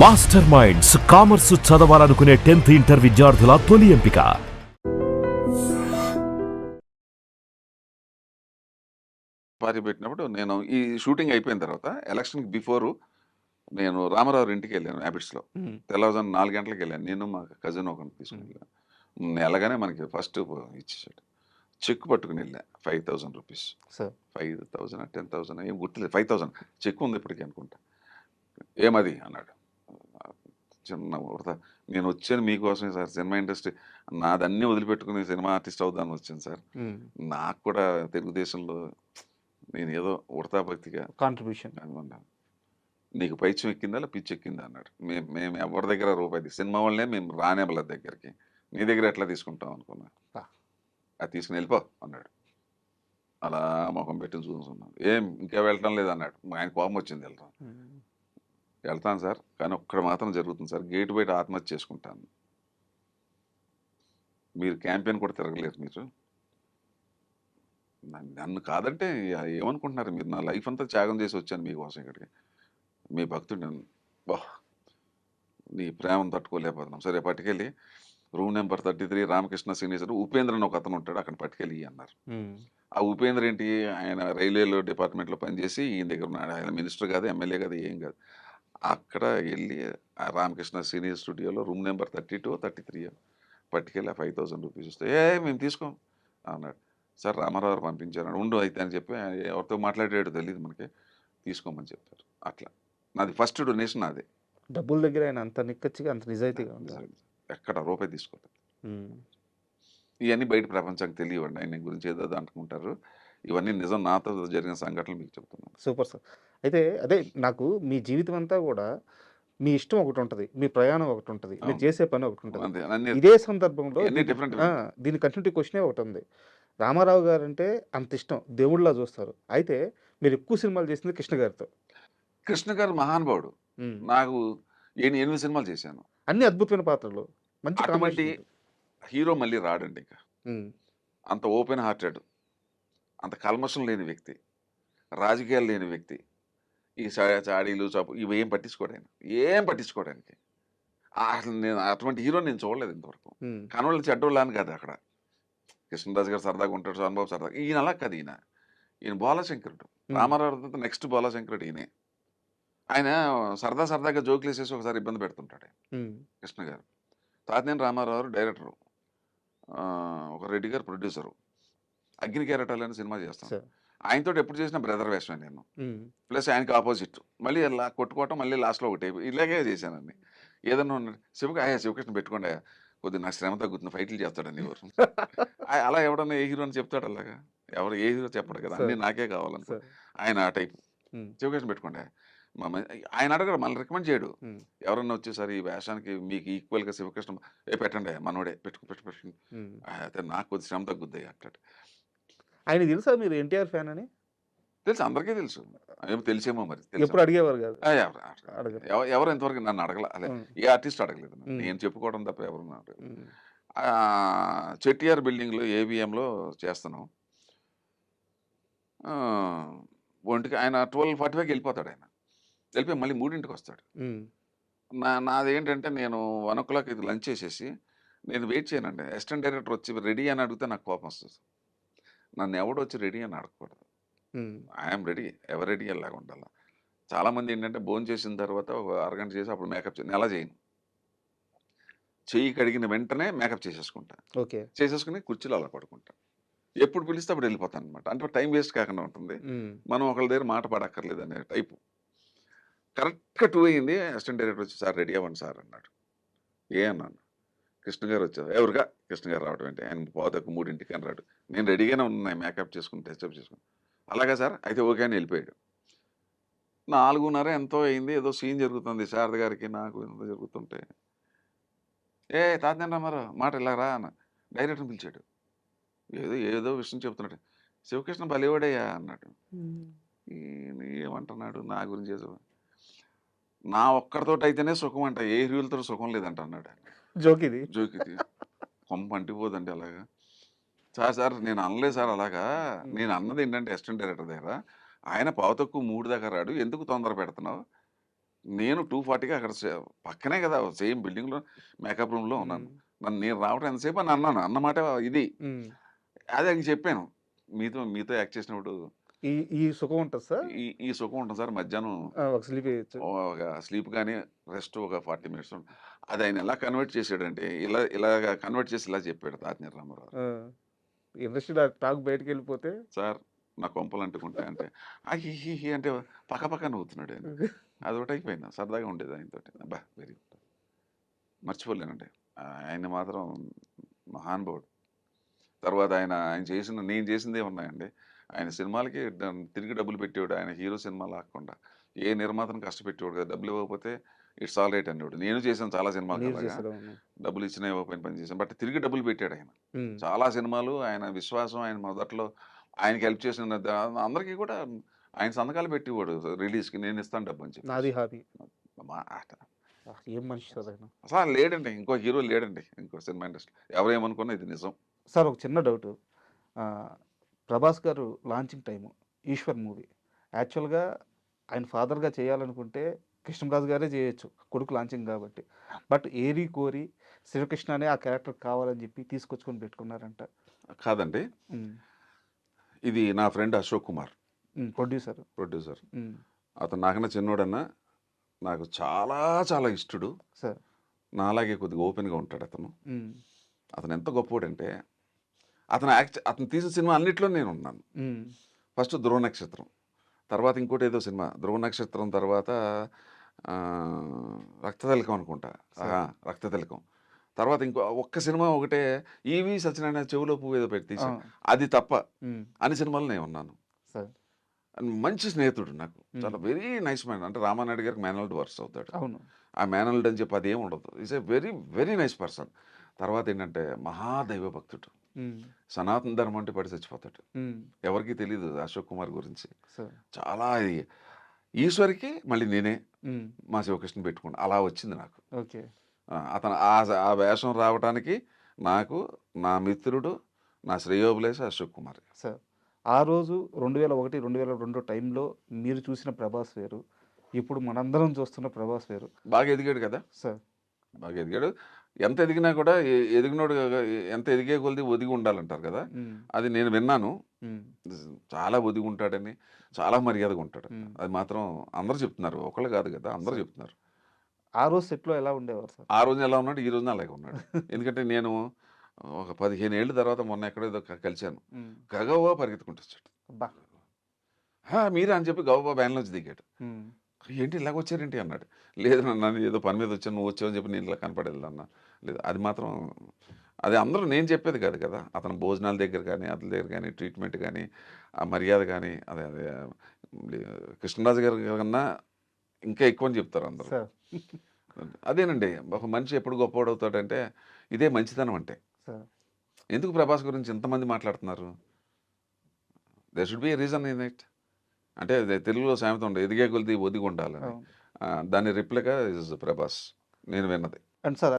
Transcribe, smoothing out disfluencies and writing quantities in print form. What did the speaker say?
Master minds commerce చదవాలనుకునే 10th inter విద్యార్థుల తొలి ఎంపిక. పార్టీ పెట్టినప్పుడు నేను ఈ షూటింగ్ అయిపోయిన తర్వాత ఎలక్షన్కి బిఫోర్ నేను రామారావు ఇంటికి వెళ్ళాను హ్యాబిట్స్లో. తెల్లవారుజాము 4 గంటలకు వెళ్ళాను. నేను మా కజిన్ ఒకరిని తీసుకుని వెళ్ళాను. వెళ్ళగానే మనకి ఫస్ట్ ఇచ్చేసాడు. చెక్ పట్టుకుని వెళ్ళా 5,000 రూపీస్. 5,000 10,000 ఏం గుర్తులేదు. 5,000 చెక్ ఉంది ఇప్పటికీ అనుకుంటా. ఏమది అన్నాడు. చిన్న ఉడతా, నేను వచ్చాను మీకోసమే సార్, సినిమా ఇండస్ట్రీ నాదన్నీ వదిలిపెట్టుకుని సినిమా ఆర్టిస్ట్ అవుదాన్ని వచ్చాను సార్. నాకు కూడా తెలుగుదేశంలో నేను ఏదో ఉడతా భక్తిగా కాంట్రిబ్యూషన్ అనుకున్నాను. నీకు పైచ్యం ఎక్కిందా లేదా పిచ్చి ఎక్కిందా అన్నాడు. మేము ఎవరి దగ్గర రూపాయి సినిమా వాళ్ళనే మేము రానేబల దగ్గరికి, నీ దగ్గర ఎట్లా తీసుకుంటాం అనుకున్నా. అది తీసుకుని వెళ్ళిపో అన్నాడు. అలా ముఖం పెట్టి చూసుకున్నాను. ఏం ఇంకా వెళ్ళటం లేదు అన్నాడు. ఆయన కోపం వచ్చింది. వెళ్తాను సార్, కానీ ఒక్కడ మాత్రం జరుగుతుంది సార్, గేటు బయట ఆత్మహత్య చేసుకుంటాను. మీరు క్యాంపెయిన్ కూడా తిరగలేరు, మీరు నన్ను కాదంటే ఏమనుకుంటున్నారు మీరు? నా లైఫ్ అంతా త్యాగం చేసి వచ్చాను మీకోసం ఇక్కడికి, మీ భక్తుడు. బా నీ ప్రేమను తట్టుకోలేకపోతున్నాం. సరే పట్టుకెళ్ళి room number 33 Ramakrishna senior Upendra అని ఒక అతను ఉంటాడు, అక్కడ పట్టుకెళ్ళి అన్నారు. ఆ ఉపేంద్ర ఏంటి, ఆయన రైల్వేలో డిపార్ట్మెంట్లో పనిచేసి ఈయన దగ్గర ఉన్నాడు. ఆయన మినిస్టర్ కాదు, ఎమ్మెల్యే కాదు, ఏం కాదు. అక్కడ వెళ్ళి ఆ రామకృష్ణ సీనియర్ స్టూడియోలో రూమ్ నెంబర్ 32 33 పట్టుకెళ్ళి ఆ 5,000 రూపీస్ ఇస్తే, మేము తీసుకోం అన్నాడు. సార్ రామారావు పంపించారు. ఉండు అయితే అని చెప్పి, ఎవరితో మాట్లాడాడు తెలియదు మనకి, తీసుకోమని చెప్పారు. అట్లా నాది ఫస్ట్ డొనేషన్ నాదే. డబ్బుల దగ్గర ఆయన అంత నిక్కచ్చిగా, అంత నిజాయితీగా ఉంది. ఎక్కడ రూపాయి తీసుకోలేదు. ఇవన్నీ బయట ప్రపంచానికి తెలియవండి. ఆయన గురించి ఏదో అనుకుంటారు. ఇవన్నీ నిజం, నాతో జరిగిన సంఘటనలు మీకు చెప్తున్నాను. Super sir. అయితే అదే నాకు మీ జీవితం అంతా కూడా మీ ఇష్టం ఒకటి ఉంటుంది, మీ ప్రయాణం ఒకటి ఉంటుంది, మీరు చేసే పని ఒకటి ఉంటుంది. ఇదే సందర్భంలో దీని కంటిన్యూటీ క్వశ్చనే ఒకటి ఉంది. రామారావు గారు అంటే అంత ఇష్టం, దేవుళ్ళలా చూస్తారు. అయితే మీరు ఎక్కువ సినిమాలు చేసింది కృష్ణ గారితో. కృష్ణ గారు మహానుభావుడు. నాకు 8 సినిమాలు చేశాను, అన్ని అద్భుతమైన పాత్రలు, మంచి అటువంటి హీరో మళ్ళీ రాడండి. ఇంకా అంత ఓపెన్ హార్టెడ్, అంత కల్మషం లేని వ్యక్తి, రాజకీయాలు లేని వ్యక్తి, ఈ చాడీలు చాపు ఇవి ఏం పట్టించుకోవడానికి, అసలు నేను అటువంటి హీరో నేను చూడలేదు ఇంతవరకు. కనవాళ్ళు చెడ్డోళ్ళు అని కాదు, అక్కడ కృష్ణరాజు గారు సరదాగా ఉంటాడు, సోనబాబు సరదాగా, ఈయన అలా కాదు. ఈయన బాలశంకరుడు. రామారావు నెక్స్ట్ బాలశంకరుడు ఈయనే. ఆయన సరదాగా జోకులు వేసేసి ఒకసారి ఇబ్బంది పెడుతుంటాడు కృష్ణ గారు. తాతినేని రామారావు డైరెక్టరు, ఒక రెడ్డి గారు ప్రొడ్యూసరు, అగ్ని కెరటాలు అనే సినిమా చేస్తాను. ఆయనతో ఎప్పుడు చేసిన బ్రదర్ వేషమే నేను, ప్లస్ ఆయనకి ఆపోజిట్, మళ్ళీ ఇలా కొట్టుకోవటం, మళ్ళీ లాస్ట్లో ఒకటి ఇలాగే చేశానండి. ఏదన్నా శివకృష్ణ పెట్టుకోండి, కొద్దిగా నాకు శ్రమ తగ్గుతుంది, ఫైట్లు చేస్తాడండి ఎవరు. అలా ఎవడన్నా ఏ హీరో అని చెప్తాడు, అలాగా ఎవరు ఏ హీరో చెప్పడు కదా, అన్నీ నాకే కావాలనుకో. ఆయన ఆ టైప్. శివకృష్ణ పెట్టుకోండి, ఆయన అడగడు, మళ్ళీ రికమెండ్ చేయడు. ఎవరన్నా వచ్చేసరి ఈ వేషానికి మీకు ఈక్వల్గా శివకృష్ణ పెట్టండి, మనోడే పెట్టు అయితే నాకు కొద్ది శ్రమ తగ్గుద్ది అట్లా. ఆయన తెలుసా మీరు ఎన్టీఆర్ ఫ్యాన్ అని? తెలుసు, అందరికీ తెలుసు. తెలిసేమో మరి, ఎప్పుడు అడిగేవారు కాదు. ఎవరు ఇంతవరకు నన్ను అడగల, అదే ఏ ఆర్టిస్ట్ అడగలేదు. నేను చెప్పుకోవడం తప్ప ఎవరు అడగలేదు. చెట్టిఆర్ బిల్డింగ్లో ఏవిఎంలో చేస్తున్నాం. ఒంటికి ఆయన 12:45కి వెళ్ళిపోతాడు. ఆయన వెళ్ళిపోయి మళ్ళీ 3ంటికి వస్తాడు. నాదేంటంటే నేను 1 o'clock ఇది లంచ్ చేసేసి నేను వెయిట్ చేయనండి. అసిస్టెంట్ డైరెక్టర్ వచ్చి రెడీ అని అడిగితే నాకు కోపం వస్తుంది. నన్ను ఎవడు వచ్చి రెడీ అని అడగకూడదు. ఐఎమ్ రెడీ, ఎవరు రెడీ అలాగా ఉండాలి. చాలామంది ఏంటంటే భోజనం చేసిన తర్వాత ఒక అరగంట చేసి అప్పుడు మేకప్ నేను అలా చేయను. చెయ్యి కడిగిన వెంటనే మేకప్ చేసేసుకుంటా. చేసేసుకుని కుర్చీలో అలా పడుకుంటా. ఎప్పుడు పిలిస్తే అప్పుడు వెళ్ళిపోతాను అనమాట. అంటే టైం వేస్ట్ కాకుండా ఉంటుంది, మనం ఒకళ్ళ దగ్గర మాట పడక్కర్లేదు అనే టైపు. కరెక్ట్గా 2 అయింది. అసిస్టెంట్ డైరెక్టర్ వచ్చి, సార్ రెడీ అవ్వండి సార్ అన్నాడు. అన్నాను. కృష్ణ గారు వచ్చారు. ఎవరుగా కృష్ణ గారు రావడం ఏంటి, ఆయన 2:45 అని రాడు. నేను రెడీగానే ఉన్నాయి, మేకప్ చేసుకుని టెస్టప్ చేసుకుని. అలాగా సార్, అయితే ఓకే అని వెళ్ళిపోయాడు. 4:30 ఎంతో అయింది, ఏదో సీన్ జరుగుతుంది శారద గారికి నాకు ఎంతో జరుగుతుంటే, తాతనేని రామారావు మాట ఇలా రా అన్న. డైరెక్టర్ని పిలిచాడు. ఏదో విషయం చెప్తున్నాడు. శివకృష్ణ బలివాడయ్యా అన్నాడు. ఏమంటున్నాడు నా గురించి? నా ఒక్కడితో అయితేనే సుఖం అంట, ఏ హీరోలతో సుఖం లేదంట అన్నాడు. జోకిది కొంప అంటిపోదండి అలాగా. సార్ నేను అనలేదు సార్ అలాగా. నేను అన్నది ఏంటంటే అసిస్టెంట్ డైరెక్టర్ దగ్గర ఆయన 3:15 దాకా రాడు, ఎందుకు తొందర పెడుతున్నావు? నేను 240కి అక్కడ పక్కనే కదా సేమ్ బిల్డింగ్లో మేకప్ రూమ్లో ఉన్నాను. నేను రావడం ఎంతసేపు అని అన్నాను అన్నమాట ఇది. అదే ఆయనకి చెప్పాను, మీతో యాక్ట్ చేసినప్పుడు ఈ ఈ సుఖం ఉంటుంది సార్. ఈ సుఖం ఉంటుంది సార్ మధ్యాహ్నం ఒక స్లీప్ వేయచ్చు. ఒక స్లీప్ కానీ రెస్ట్ ఒక 40 మినిట్స్. అది ఆయన ఎలా కన్వర్ట్ చేశాడంటే ఇలాగ కన్వర్ట్ చేసి ఇలా చెప్పాడు తాతినేని రామారావు. ఇండస్ట్రీ టాక్ బయటకు వెళ్ళిపోతే సార్ నా కొంపలు అంటుకుంటాయి అంటే హి హి అంటే పక్క నవ్వుతున్నాడు ఆయన. అదొకటి అయిపోయింది, సరదాగా ఉండేది ఆయనతో. అబ్బా వెరీ గుడ్, మర్చిపోలేనండి ఆయన మాత్రం మహానుభావుడు. తర్వాత ఆయన నేను చేసిందే ఉన్నాయండి. ఆయన సినిమాలకి తిరిగి డబ్బులు పెట్టేవాడు. ఆయన హీరో సినిమా లాక్కుండా ఏ నిర్మాతను కష్టపెట్టేవాడు కదా. డబ్బులు ఇవ్వకపోతే ఇట్స్ ఆల్ రైట్ అనేవాడు. నేను చేశాను చాలా సినిమాలు అలాగా, డబ్బులు ఇచ్చినా ఇవ్వకపోయిన పని చేశాను. బట్ తిరిగి డబ్బులు పెట్టాడు ఆయన చాలా సినిమాలు. ఆయన విశ్వాసం, ఆయన మొదట్లో ఆయనకి హెల్ప్ చేసిన అందరికీ కూడా ఆయన సంతకాలు పెట్టేవాడు రిలీజ్కి, నేను ఇస్తాను డబ్బు అని చెప్పి. నాది హాబీ. ఏం మనిషి సార్ ఆయన. అసలు లేడండి, ఇంకో హీరో లేడండి ఇంకో సినిమా ఇండస్ట్రీ. ఎవరేమనుకున్నా ఇది నిజం. సార్ ఒక చిన్న డౌట్, ప్రభాస్ గారు లాంచింగ్ టైము ఈశ్వర్ మూవీ యాక్చువల్గా ఆయన ఫాదర్గా చేయాలనుకుంటే కృష్ణరాజు గారే చేయొచ్చు, కొడుకు లాంచింగ్ కాబట్టి. బట్ ఏరి కోరి శ్రీకృష్ణ అనే ఆ క్యారెక్టర్ కావాలని చెప్పి తీసుకొచ్చుకొని పెట్టుకున్నారంట. కాదండి, ఇది నా ఫ్రెండ్ అశోక్ కుమార్, ప్రొడ్యూసర్. అతను నాకన్నా చిన్నోడన్నా, నాకు చాలా చాలా ఇష్టడు సార్. నాలాగే కొద్దిగా ఓపెన్గా ఉంటాడు అతను. అతను ఎంత గొప్పవాడంటే అతను తీసిన సినిమా అన్నిట్లో నేను ఉన్నాను. ఫస్ట్ ధ్రువ నక్షత్రం, తర్వాత ఇంకోటి ఏదో సినిమా, ధ్రువ నక్షత్రం తర్వాత రక్తతిలకం అనుకుంటా, రక్తతిలకం తర్వాత ఇంకో ఒక్క సినిమా ఒకటే ఈవి సత్యనారాయణ చెవులో పువ్వు ఏదో పెట్టి తీసాను, అది తప్ప అన్ని సినిమాలు నేను ఉన్నాను. మంచి స్నేహితుడు నాకు, చాలా వెరీ నైస్ మ్యాన్. అంటే రామానాయుడు గారికి మేనల్డ్ వర్స్ అవుతాడు. ఆ మేనల్డ్ అని చెప్పి అదేం ఉండదు. Is a very very nice person. తర్వాత ఏంటంటే మహాదైవ భక్తుడు, సనాతన ధర్మం అంటే పడి చచ్చిపోతాడు. ఎవరికి తెలియదు అశోక్ కుమార్ గురించి. చాలా ఈశ్వరికి మళ్ళీ నేనే మా శివకృష్ణ పెట్టుకున్నా, అలా వచ్చింది నాకు. అతను ఆ వేషం రావడానికి నాకు నా మిత్రుడు, నా శ్రేయోభిలాషి అశోక్ కుమార్. సార్ ఆ రోజు 2001, 2002 టైంలో మీరు చూసిన ప్రభాస్ వేరు, ఇప్పుడు మనందరం చూస్తున్న ప్రభాస్ వేరు. బాగా ఎదిగాడు కదా సార్, బాగా ఎదిగాడు. ఎంత ఎదిగినా కూడా ఎదిగినోడు ఎంత ఎదిగే కొలిది ఒదిగి ఉండాలంటారు కదా, అది నేను విన్నాను. చాలా ఒదిగి ఉంటాడని, చాలా మర్యాదగా ఉంటాడు. అది మాత్రం అందరూ చెప్తున్నారు, ఒకళ్ళు కాదు కదా, అందరూ చెప్తున్నారు. ఆ రోజు సెట్లో ఎలా ఉండేవారు సార్? ఆ రోజు ఎలా ఉన్నాడు, ఈ రోజున అలాగే ఉన్నాడు. ఎందుకంటే నేను ఒక 15 ఏళ్ళ తర్వాత మొన్న ఎక్కడేదో కలిశాను, గగవా పరిగెత్తుకుంటూ వచ్చాడు. మీరే అని చెప్పి గవబా బ్యాన్లోంచి దిగాడు. ఏంటి ఇలాగ వచ్చారేంటి అన్నాడు. లేదు నన్ను ఏదో పని మీద వచ్చాను, నువ్వు వచ్చావని చెప్పి నేను ఇలా కనపడేది అన్న. లేదు అది మాత్రం అది అందరూ నేను చెప్పేది కాదు కదా, అతను భోజనాల దగ్గర కానీ అతని దగ్గర కానీ ట్రీట్మెంట్ కానీ ఆ మర్యాద కానీ అదే కృష్ణరాజు గారి కన్నా ఇంకా ఎక్కువ అని చెప్తారు అందరూ. అదేనండి, ఒక మనిషి ఎప్పుడు గొప్పవాడవుతాడంటే ఇదే మంచితనం అంటే. ఎందుకు ప్రభాస్ గురించి ఇంతమంది మాట్లాడుతున్నారు? There should be a reason in it. అంటే తెలుగులో సామెత ఉండే, ఎదిగే కొలిది ఒదిగి ఉండాలని. దాని రిప్లైగా ఇస్ ప్రభాస్ నేను విన్నది. And sir